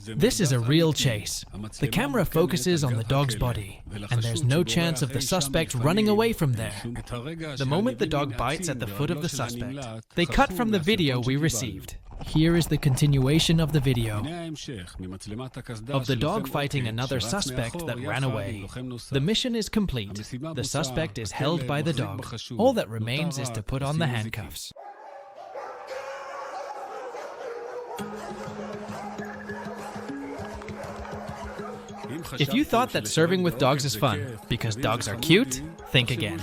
This is a real chase. The camera focuses on the dog's body, and there's no chance of the suspect running away from there. The moment the dog bites at the foot of the suspect, they cut from the video we received. Here is the continuation of the video of the dog fighting another suspect that ran away. The mission is complete. The suspect is held by the dog. All that remains is to put on the handcuffs. If you thought that serving with dogs is fun because dogs are cute, think again.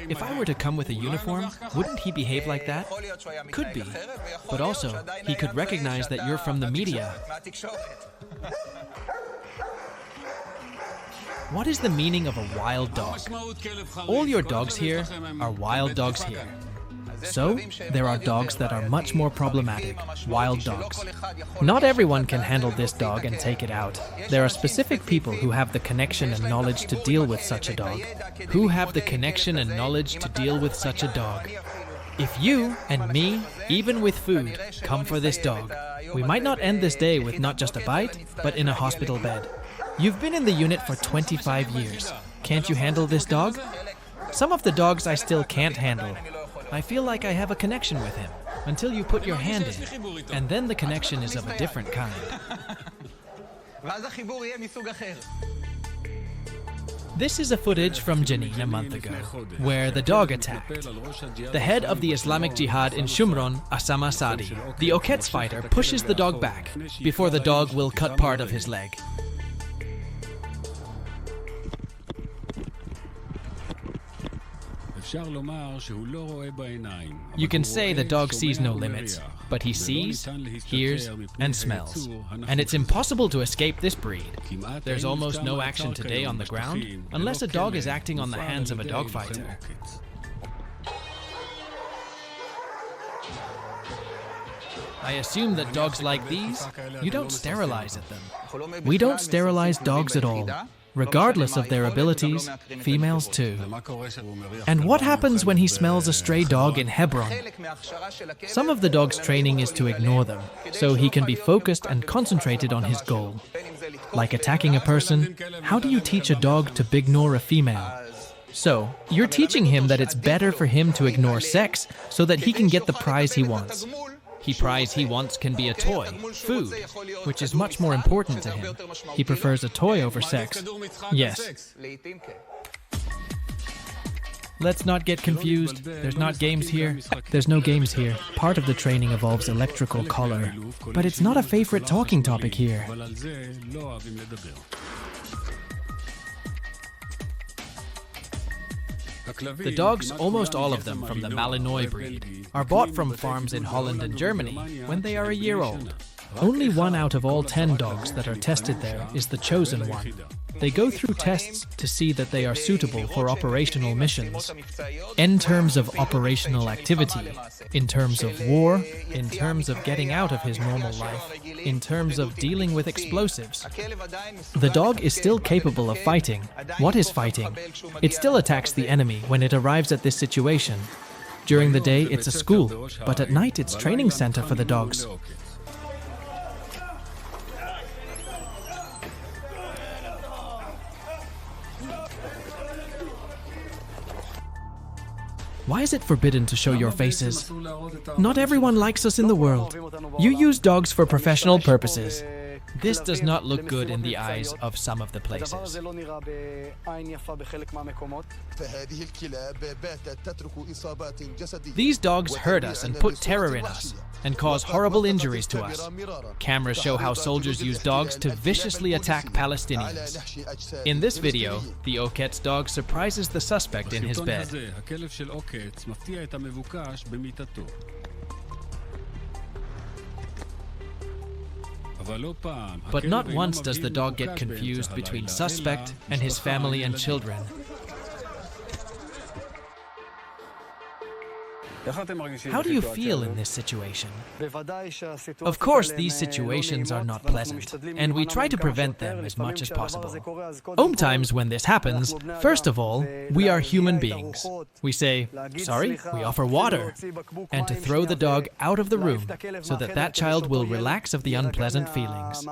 If I were to come with a uniform, wouldn't he behave like that? Could be. But also, he could recognize that you're from the media. What is the meaning of a wild dog? All your dogs here are wild dogs here. So, there are dogs that are much more problematic, wild dogs. Not everyone can handle this dog and take it out. There are specific people who have the connection and knowledge to deal with such a dog. Who have the connection and knowledge to deal with such a dog. If you and me, even with food, come for this dog, we might not end this day with not just a bite, but in a hospital bed. You've been in the unit for 25 years. Can't you handle this dog? Some of the dogs I still can't handle. I feel like I have a connection with him, until you put your hand in, and then the connection is of a different kind. This is a footage from Jenin a month ago, where the dog attacked. The head of the Islamic Jihad in Shomron, Osama Saadi, the Oketz fighter, pushes the dog back, before the dog will cut part of his leg. You can say the dog sees no limits, but he sees, hears, and smells. And it's impossible to escape this breed. There's almost no action today on the ground, unless a dog is acting on the hands of a dog fighter. I assume that dogs like these, you don't sterilize at them. We don't sterilize dogs at all. Regardless of their abilities, females too. And what happens when he smells a stray dog in Hebron? Some of the dog's training is to ignore them, so he can be focused and concentrated on his goal. Like attacking a person, how do you teach a dog to ignore a female? So, you're teaching him that it's better for him to ignore sex so that he can get the prize he wants. The prize he wants can be a toy, food, which is much more important to him. He prefers a toy over sex. Yes. Let's not get confused. There's not games here. There's no games here. Part of the training involves electrical collar. But it's not a favorite talking topic here. The dogs, almost all of them from the Malinois breed, are bought from farms in Holland and Germany when they are a year old. Only 1 out of all 10 dogs that are tested there is the chosen one. They go through tests to see that they are suitable for operational missions. In terms of operational activity, in terms of war, in terms of getting out of his normal life, in terms of dealing with explosives. The dog is still capable of fighting. What is fighting? It still attacks the enemy when it arrives at this situation. During the day, it's a school, but at night, it's training center for the dogs. Why is it forbidden to show your faces? Not everyone likes us in the world. You use dogs for professional purposes. This does not look good in the eyes of some of the places. These dogs hurt us and put terror in us, and cause horrible injuries to us. Cameras show how soldiers use dogs to viciously attack Palestinians. In this video, the Oketz dog surprises the suspect in his bed. But not once does the dog get confused between suspect and his family and children. How do you feel in this situation? Of course, these situations are not pleasant, and we try to prevent them as much as possible. Sometimes when this happens, first of all, we are human beings. We say, sorry, we offer water, and to throw the dog out of the room so that that child will relax of the unpleasant feelings.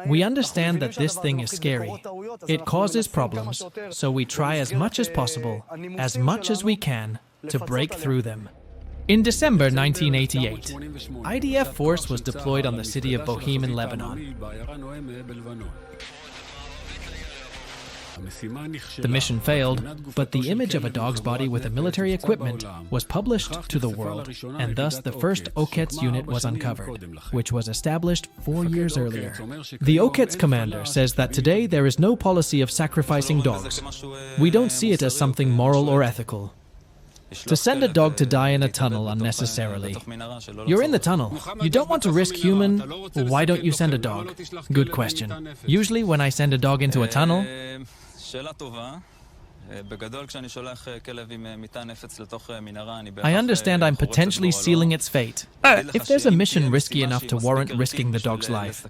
We understand that this thing is scary. It causes problems, so we try as much as possible, as much as we can, to break through them. In December 1988, IDF force was deployed on the city of Bohim in Lebanon. The mission failed, but the image of a dog's body with a military equipment was published to the world, and thus the first Oketz unit was uncovered, which was established 4 years earlier. The Oketz commander says that today there is no policy of sacrificing dogs. We don't see it as something moral or ethical. To send a dog to die in a tunnel unnecessarily. You're in the tunnel. You don't want to risk human. Well, why don't you send a dog? Good question. Usually when I send a dog into a tunnel, I understand I'm potentially sealing its fate. If there's a mission risky enough to warrant risking the dog's life,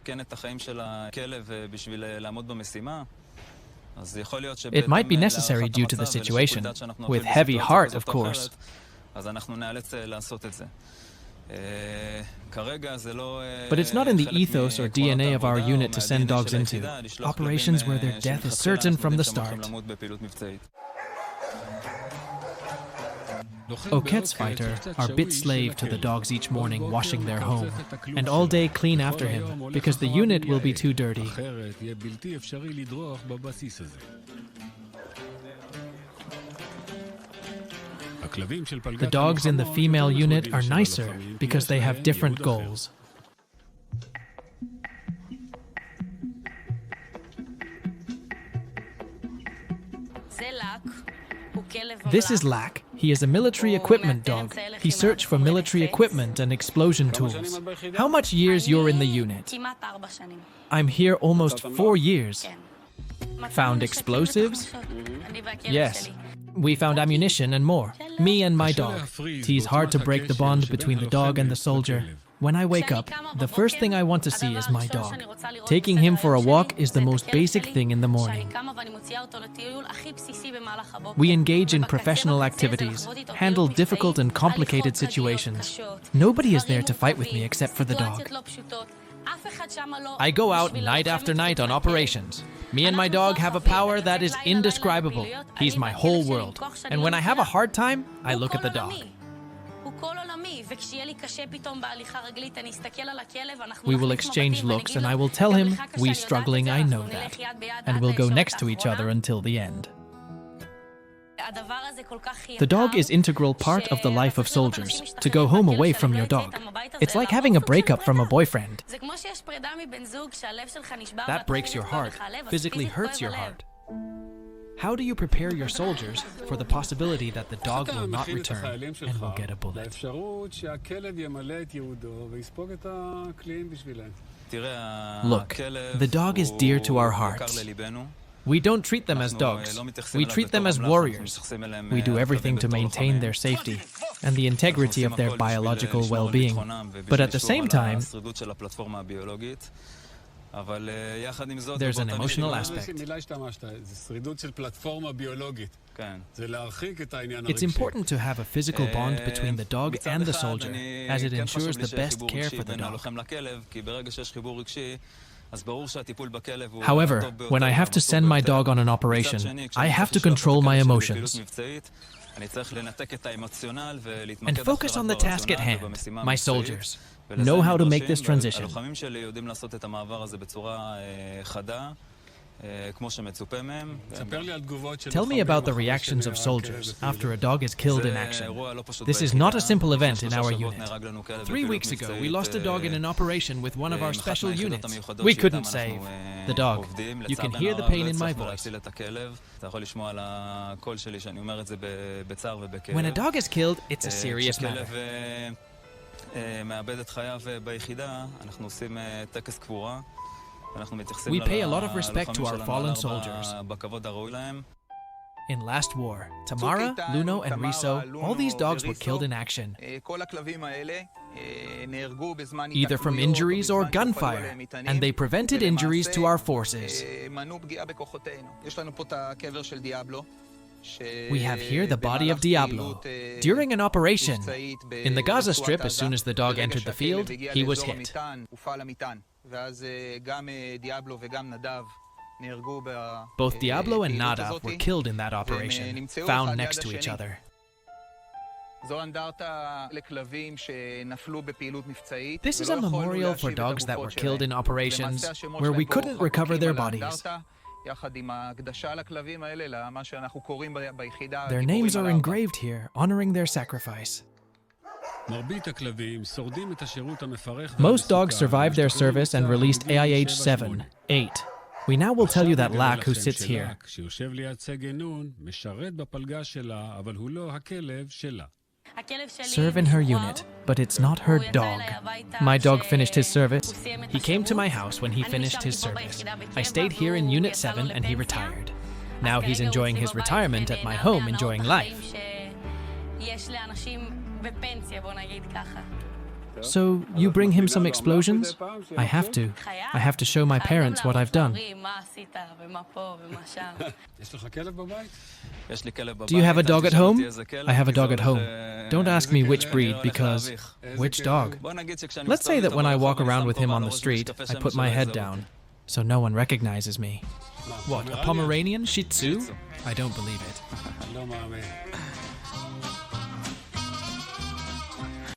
it might be necessary due to the situation, with heavy heart, of course. But it's not in the ethos or DNA of our unit to send dogs into operations where their death is certain from the start. Oketz fighters are bit slave to the dogs each morning washing their home, and all day clean after him, because the unit will be too dirty. The dogs in the female unit are nicer because they have different goals. This is Lak. He is a military equipment dog. He searched for military equipment and explosion tools. How much years you're in the unit? I'm here almost 4 years. Found explosives? Yes. We found ammunition and more. Me and my dog. It's hard to break the bond between the dog and the soldier. When I wake up, the first thing I want to see is my dog. Taking him for a walk is the most basic thing in the morning. We engage in professional activities, handle difficult and complicated situations. Nobody is there to fight with me except for the dog. I go out night after night on operations. Me and my dog have a power that is indescribable. He's my whole world. And when I have a hard time, I look at the dog. We will exchange looks and I will tell him, we struggling, I know that. And we'll go next to each other until the end. The dog is an integral part of the life of soldiers, to go home away from your dog. It's like having a breakup from a boyfriend. That breaks your heart, physically hurts your heart. How do you prepare your soldiers for the possibility that the dog will not return and will get a bullet? Look, the dog is dear to our hearts. We don't treat them as dogs. We treat them as warriors. We do everything to maintain their safety and the integrity of their biological well-being. But at the same time, there's an emotional aspect. It's important to have a physical bond between the dog and the soldier, as it ensures the best care for the dog. However, when I have to send my dog on an operation, I have to control my emotions and focus on the task at hand, my soldiers. Know how to make this transition. Tell me about the reactions of soldiers after a dog is killed in action. This is not a simple event in our unit. 3 weeks ago, we lost a dog in an operation with one of our special units. We couldn't save the dog. You can hear the pain in my voice. When a dog is killed, it's a serious matter. We pay a lot of respect to our fallen soldiers. In last war, Tamara, Luno, and Riso, all these dogs were killed in action, either from injuries or gunfire, and they prevented injuries to our forces. We have here the body of Diablo. During an operation, in the Gaza Strip, as soon as the dog entered the field, he was hit. Both Diablo and Nadav were killed in that operation, found next to each other. This is a memorial for dogs that were killed in operations where we couldn't recover their bodies. Their names are engraved here, honoring their sacrifice. Most dogs survived their service and released AIH 7, 8. We now will tell you that Lak, who sits here. Serve in her unit, but it's not her dog. My dog finished his service. He came to my house when he finished his service. I stayed here in Unit 7 and he retired. Now he's enjoying his retirement at my home, enjoying life. So, you bring him some explosions? I have to. I have to show my parents what I've done. Do you have a dog at home? I have a dog at home. Don't ask me which breed, because... Which dog? Let's say that when I walk around with him on the street, I put my head down, so no one recognizes me. What, a Pomeranian Shih Tzu? I don't believe it.